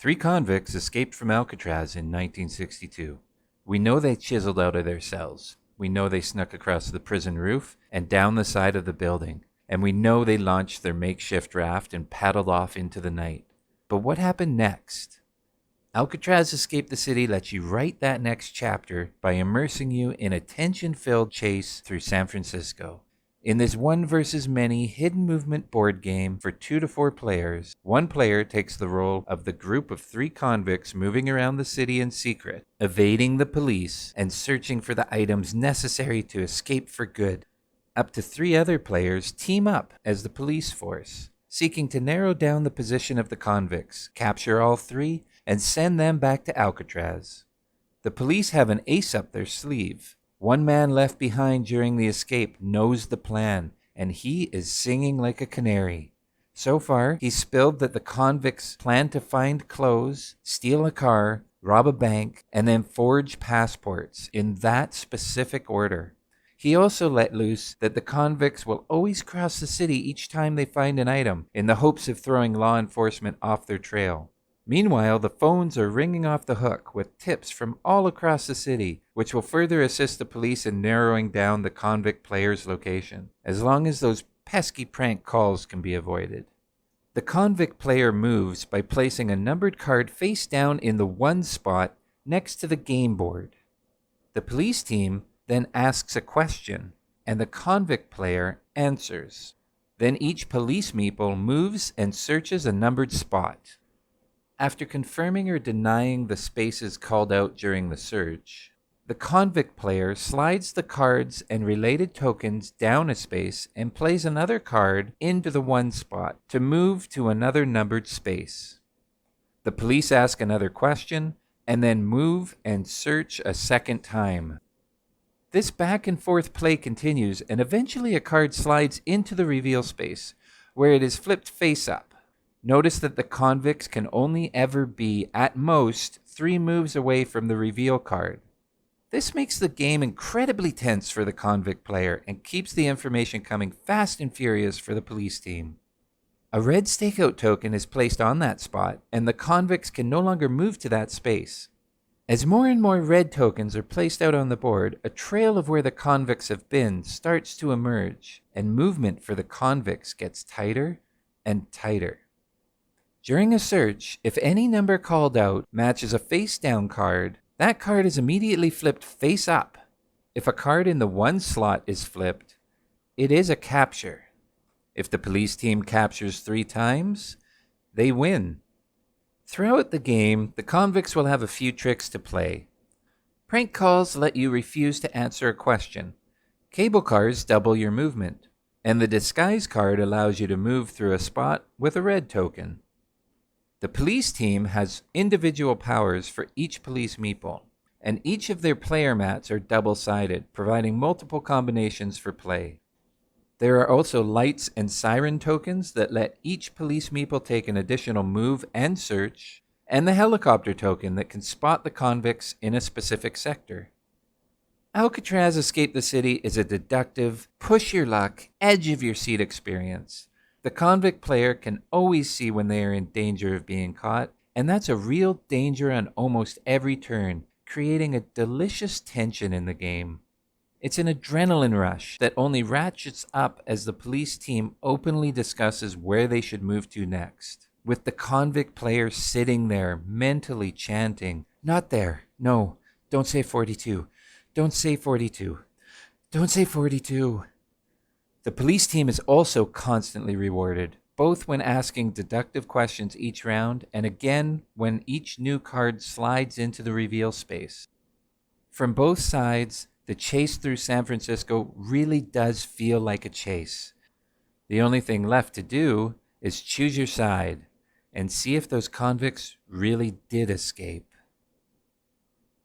Three convicts escaped from Alcatraz in 1962. We know they chiseled out of their cells. We know they snuck across the prison roof and down the side of the building. And we know they launched their makeshift raft and paddled off into the night. But what happened next? Alcatraz Escape the City lets you write that next chapter by immersing you in a tension-filled chase through San Francisco. In this one versus many hidden movement board game for 2 to 4 players, one player takes the role of the group of 3 convicts moving around the city in secret, evading the police and searching for the items necessary to escape for good. Up to 3 other players team up as the police force, seeking to narrow down the position of the convicts, capture all 3, and send them back to Alcatraz. The police have an ace up their sleeve. One man left behind during the escape knows the plan, and he is singing like a canary. So far, he's spilled that the convicts plan to find clothes, steal a car, rob a bank, and then forge passports in that specific order. He also let loose that the convicts will always cross the city each time they find an item, in the hopes of throwing law enforcement off their trail. Meanwhile, the phones are ringing off the hook with tips from all across the city, which will further assist the police in narrowing down the convict player's location, as long as those pesky prank calls can be avoided. The convict player moves by placing a numbered card face down in the 1 spot next to the game board. The police team then asks a question, and the convict player answers. Then each police meeple moves and searches a numbered spot. After confirming or denying the spaces called out during the search, the convict player slides the cards and related tokens down a space and plays another card into the 1 spot to move to another numbered space. The police ask another question and then move and search a second time. This back and forth play continues, and eventually a card slides into the reveal space, where it is flipped face up. Notice that the convicts can only ever be, at most, 3 moves away from the reveal card. This makes the game incredibly tense for the convict player and keeps the information coming fast and furious for the police team. A red stakeout token is placed on that spot, and the convicts can no longer move to that space. As more and more red tokens are placed out on the board, a trail of where the convicts have been starts to emerge, and movement for the convicts gets tighter and tighter. During a search, if any number called out matches a face-down card, that card is immediately flipped face up. If a card in the 1 slot is flipped, it is a capture. If the police team captures 3 times, they win. Throughout the game, the convicts will have a few tricks to play. Prank calls let you refuse to answer a question. Cable cars double your movement, and the disguise card allows you to move through a spot with a red token. The police team has individual powers for each police meeple, and each of their player mats are double-sided, providing multiple combinations for play. There are also lights and siren tokens that let each police meeple take an additional move and search, and the helicopter token that can spot the convicts in a specific sector. Alcatraz Escape the City is a deductive, push-your-luck, edge-of-your-seat experience. The convict player can always see when they are in danger of being caught, and that's a real danger on almost every turn, creating a delicious tension in the game. It's an adrenaline rush that only ratchets up as the police team openly discusses where they should move to next, with the convict player sitting there mentally chanting, "Not there, no, don't say 42, don't say 42, don't say 42. The police team is also constantly rewarded, both when asking deductive questions each round and again when each new card slides into the reveal space. From both sides, the chase through San Francisco really does feel like a chase. The only thing left to do is choose your side and see if those convicts really did escape.